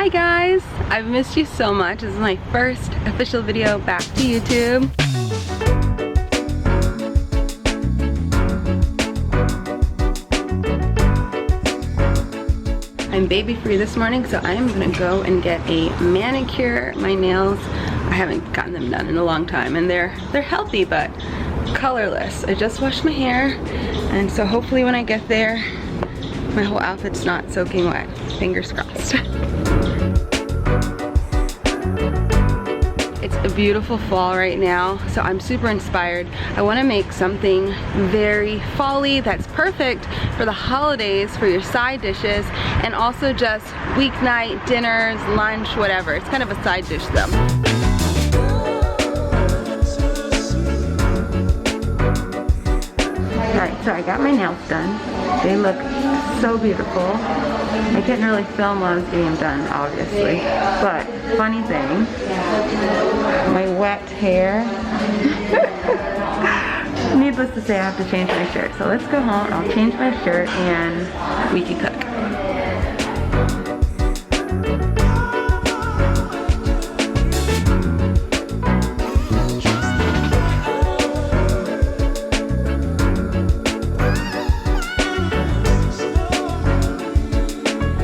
Hi guys! I've missed you so much. This is my first official video back to YouTube. I'm baby free this morning, so I am gonna go and get a manicure. My nails, I haven't gotten them done in a long time, and they're healthy but colorless. I just washed my hair, and so hopefully when I get there, my whole outfit's not soaking wet. Fingers crossed. It's a beautiful fall right now, so I'm super inspired. I want to make something very fall-y that's perfect for the holidays, for your side dishes, and also just weeknight dinners, lunch, whatever. It's kind of a side dish though. Alright, so I got my nails done. They look so beautiful. I couldn't really film while I was getting them done, obviously. But, funny thing, my wet hair. Needless to say, I have to change my shirt. So let's go home, I'll change my shirt, and we can cook.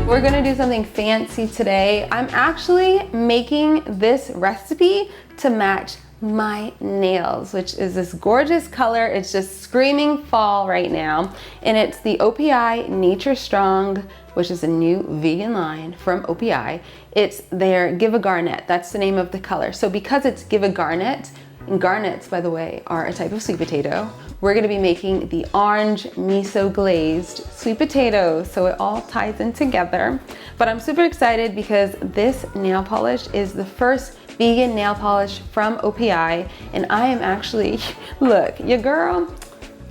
We're gonna do something fancy today. I'm actually making this recipe to match my nails, which is this gorgeous color. It's just screaming fall right now. And it's the OPI Nature Strong, which is a new vegan line from OPI. It's their Give a Garnet. That's the name of the color. So because it's Give a Garnet, and garnets, by the way, are a type of sweet potato, we're gonna be making the orange miso glazed sweet potatoes, so it all ties in together. But I'm super excited because this nail polish is the first vegan nail polish from OPI, and I am actually, look, your girl,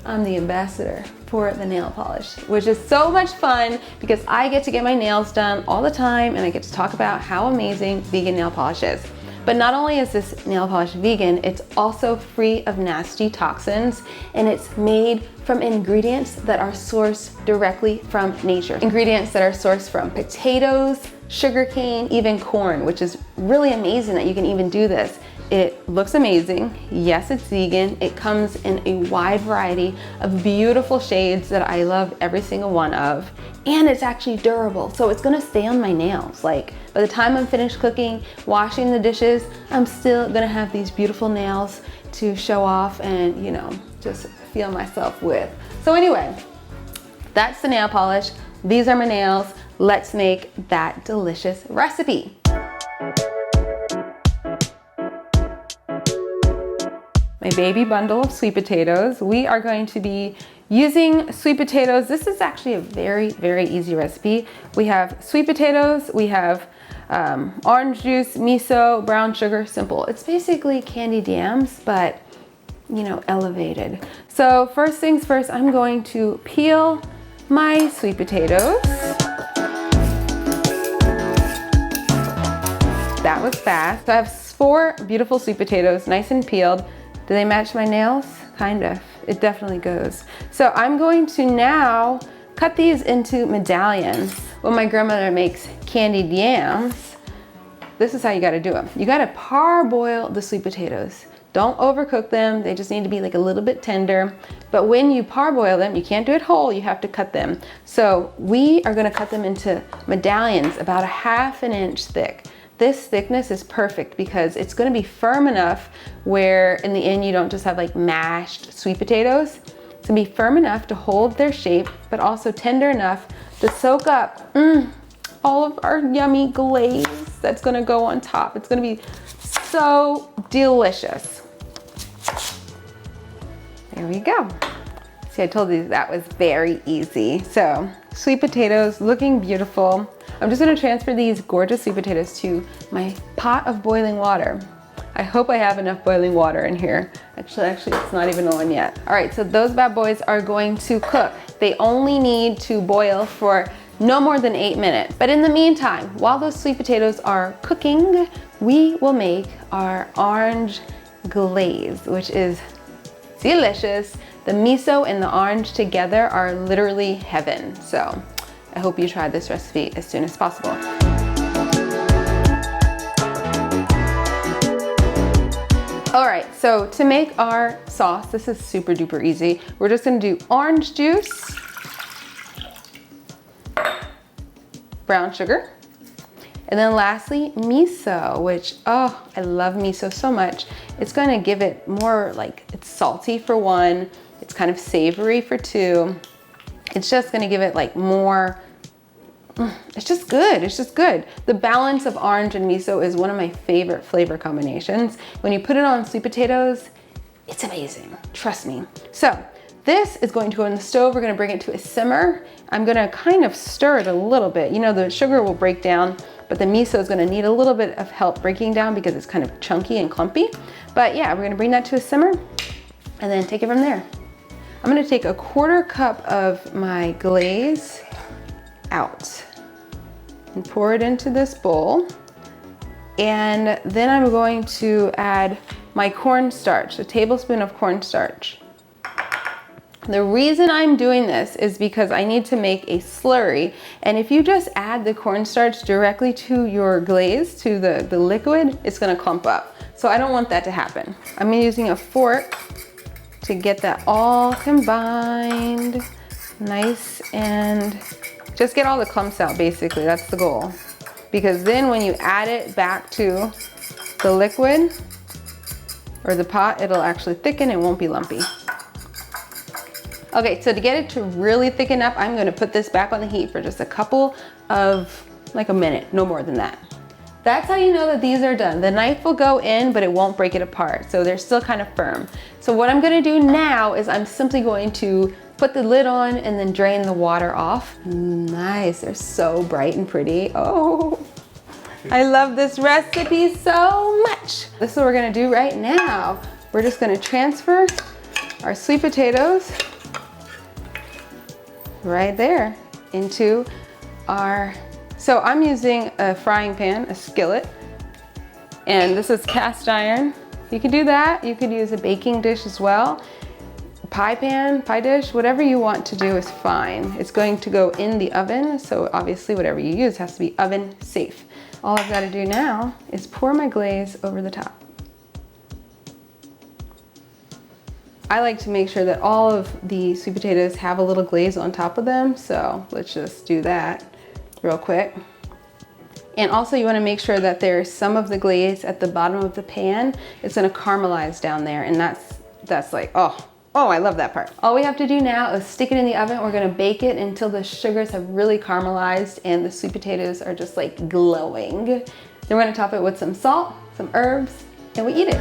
I'm the ambassador for the nail polish, which is so much fun because I get to get my nails done all the time and I get to talk about how amazing vegan nail polish is. But not only is this nail polish vegan, it's also free of nasty toxins, and it's made from ingredients that are sourced directly from nature. Ingredients that are sourced from potatoes, sugarcane, even corn, which is really amazing that you can even do this. It looks amazing. Yes, it's vegan. It comes in a wide variety of beautiful shades that I love every single one of. And it's actually durable, so it's gonna stay on my nails. Like, by the time I'm finished cooking, washing the dishes, I'm still gonna have these beautiful nails to show off and, you know, just feel myself with. So anyway, that's the nail polish. These are my nails. Let's make that delicious recipe. My baby bundle of sweet potatoes. We are going to be using sweet potatoes. This is actually a very, very easy recipe. We have sweet potatoes, we have orange juice, miso, brown sugar, simple. It's basically candied yams, but you know, elevated. So first things first, I'm going to peel my sweet potatoes. That was fast. So I have 4 beautiful sweet potatoes, nice and peeled. Do they match my nails? Kind of. It definitely goes. So I'm going to now cut these into medallions. When my grandmother makes candied yams, this is how you gotta do them. You gotta parboil the sweet potatoes. Don't overcook them. They just need to be like a little bit tender. But when you parboil them, you can't do it whole, you have to cut them. So we are gonna cut them into medallions about 1/2 inch thick. This thickness is perfect because it's gonna be firm enough where in the end you don't just have like mashed sweet potatoes. It's gonna be firm enough to hold their shape, but also tender enough to soak up all of our yummy glaze that's gonna go on top. It's gonna be so delicious. There we go. See, I told you that was very easy. So, sweet potatoes looking beautiful. I'm just gonna transfer these gorgeous sweet potatoes to my pot of boiling water. I hope I have enough boiling water in here. Actually, it's not even on yet. All right, so those bad boys are going to cook. They only need to boil for no more than 8 minutes. But in the meantime, while those sweet potatoes are cooking, we will make our orange glaze, which is delicious. The miso and the orange together are literally heaven. So I hope you try this recipe as soon as possible. All right, so to make our sauce, this is super duper easy. We're just gonna do orange juice, brown sugar, and then lastly, miso, which, oh, I love miso so much. It's gonna give it more, like, it's salty for one, it's kind of savory for two. It's just gonna give it like more, it's just good, it's just good. The balance of orange and miso is one of my favorite flavor combinations. When you put it on sweet potatoes, it's amazing, trust me. So this is going to go in the stove. We're gonna bring it to a simmer. I'm gonna kind of stir it a little bit. You know, the sugar will break down, but the miso is gonna need a little bit of help breaking down because it's kind of chunky and clumpy. But yeah, we're gonna bring that to a simmer and then take it from there. I'm gonna take a 1/4 cup of my glaze out and pour it into this bowl. And then I'm going to add my cornstarch, a tablespoon of cornstarch. The reason I'm doing this is because I need to make a slurry. And if you just add the cornstarch directly to your glaze, to the liquid, it's gonna clump up. So I don't want that to happen. I'm using a fork to get that all combined, nice, and just get all the clumps out basically, that's the goal. Because then when you add it back to the liquid or the pot, it'll actually thicken, it won't be lumpy. Okay, so to get it to really thicken up, I'm gonna put this back on the heat for just a couple of, like a minute, no more than that. That's how you know that these are done. The knife will go in, but it won't break it apart. So they're still kind of firm. So what I'm gonna do now is I'm simply going to put the lid on and then drain the water off. Nice, they're so bright and pretty. Oh, I love this recipe so much. This is what we're gonna do right now. We're just gonna transfer our sweet potatoes right there into our, so I'm using a frying pan, a skillet, and this is cast iron. You could do that. You could use a baking dish as well. Pie pan, pie dish, whatever you want to do is fine. It's going to go in the oven, so obviously whatever you use has to be oven safe. All I've got to do now is pour my glaze over the top. I like to make sure that all of the sweet potatoes have a little glaze on top of them, so let's just do that real quick. And also you want to make sure that there's some of the glaze at the bottom of the pan. It's going to caramelize down there, and that's like, oh, I love that part. All we have to do now is stick it in the oven. We're going to bake it until the sugars have really caramelized and the sweet potatoes are just like glowing. Then we're going to top it with some salt, some herbs, and we eat it.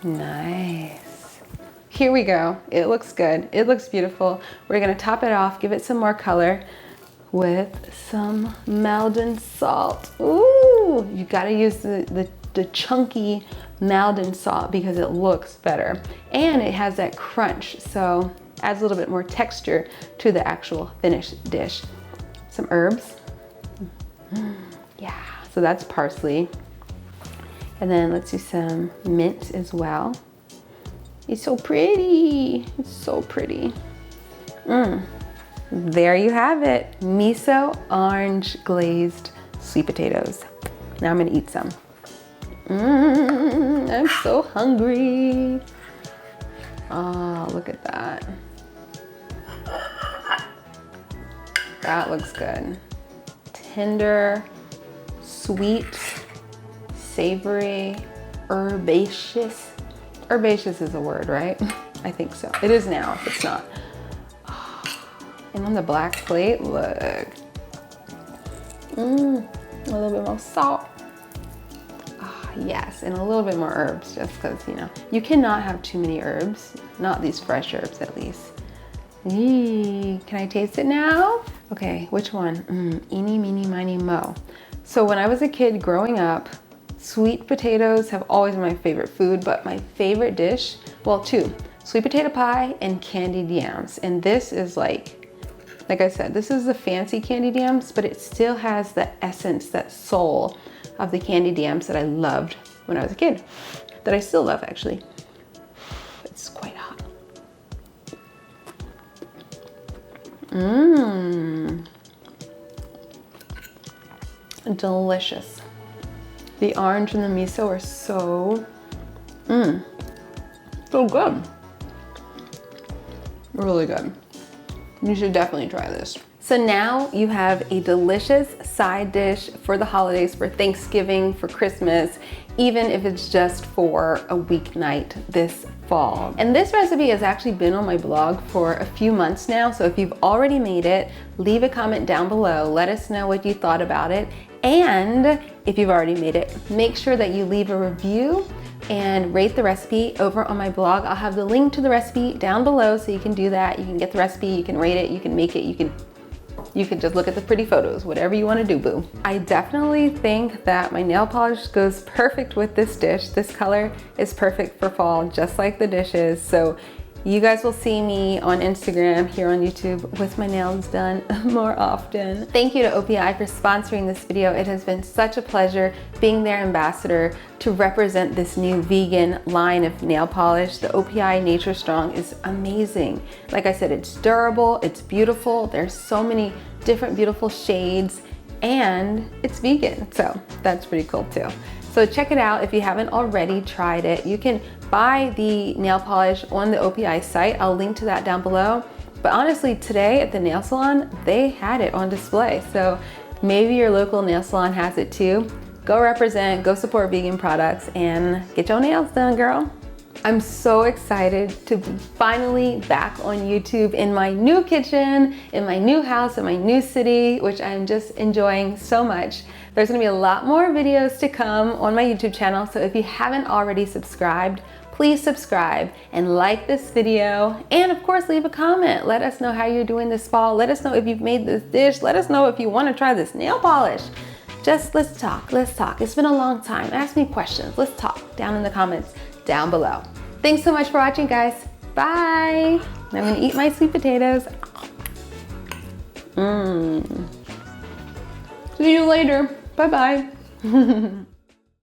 Nice. Here we go. It looks good. It looks beautiful. We're gonna top it off, give it some more color with some Maldon salt. Ooh, you gotta use the chunky Maldon salt because it looks better. And it has that crunch, so adds a little bit more texture to the actual finished dish. Some herbs. Yeah, so that's parsley. And then let's do some mint as well. It's so pretty. It's so pretty. There you have it. Miso orange glazed sweet potatoes. Now I'm gonna eat some. I'm so hungry. Oh, look at that. That looks good. Tender, sweet, savory, herbaceous. Herbaceous is a word, right? I think so. It is now, if it's not. And on the black plate, look. A little bit more salt. Yes, and a little bit more herbs, just because, you know, you cannot have too many herbs. Not these fresh herbs, at least. Eee, can I taste it now? Okay, which one? Eeny, meeny, miny, mo. So when I was a kid growing up, sweet potatoes have always been my favorite food, but my favorite dish, well, two, sweet potato pie and candied yams. And this is like Like I said, this is the fancy candied yams, but it still has the essence, that soul of the candied yams that I loved when I was a kid, that I still love actually. It's quite hot. Mmm. Delicious. The orange and the miso are so good. Really good. You should definitely try this. So now you have a delicious side dish for the holidays, for Thanksgiving, for Christmas, even if it's just for a weeknight this fall. And this recipe has actually been on my blog for a few months now, so if you've already made it, leave a comment down below. Let us know what you thought about it. And if you've already made it, make sure that you leave a review and rate the recipe over on my blog. I'll have the link to the recipe down below so you can do that. You can get the recipe, you can rate it, you can make it, you can just look at the pretty photos, whatever you want to do, boo. I definitely think that my nail polish goes perfect with this dish. This color is perfect for fall, just like the dishes. So you guys will see me on Instagram, here on YouTube, with my nails done more often. Thank you to OPI for sponsoring this video. It has been such a pleasure being their ambassador to represent this new vegan line of nail polish. The OPI Nature Strong is amazing. Like I said, it's durable, it's beautiful. There's so many different beautiful shades, and it's vegan. So that's pretty cool too. So check it out if you haven't already tried it. You can buy the nail polish on the OPI site. I'll link to that down below. But honestly, today at the nail salon, they had it on display. So maybe your local nail salon has it too. Go represent, go support vegan products, and get your nails done, girl. I'm so excited to be finally back on YouTube in my new kitchen, in my new house, in my new city, which I'm just enjoying so much. There's gonna be a lot more videos to come on my YouTube channel, so if you haven't already subscribed, please subscribe and like this video, and of course leave a comment. Let us know how you're doing this fall. Let us know if you've made this dish. Let us know if you want to try this nail polish. Just let's talk, let's talk. It's been a long time. Ask me questions. Let's talk down in the comments down below. Thanks so much for watching, guys. Bye. I'm gonna eat my sweet potatoes. See you later. Bye-bye.